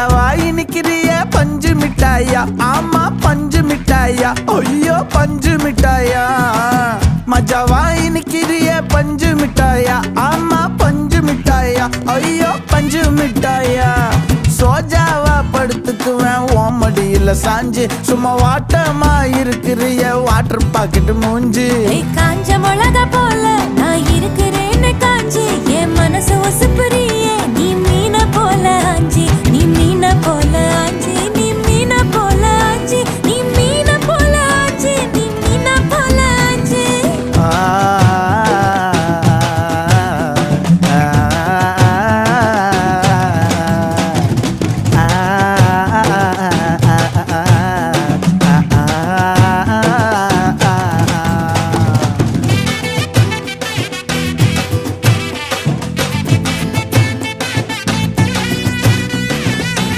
வாய் நிக்கிறிய பஞ்சு மிட்டாயா, ஆமா பஞ்சு மிட்டாயா, ஐயோ பஞ்சு மிட்டாயா. மஜா வாய் நிக்கிறிய பஞ்சு மிட்டாயா, ஆமா பஞ்சு மிட்டாயா, ஐயோ பஞ்சு மிட்டாயா. சோஜாவா படுத்துக்குவேன் ஓமடியில சாஞ்சு, சும்மா வாட்டமா இருக்கிறிய வாட்டர் பாக்கெட் மூஞ்சி. காஞ்ச மிளகா போல நான் இருக்கிறேன்னு காஞ்சி என் மனசு ஒசுப்பு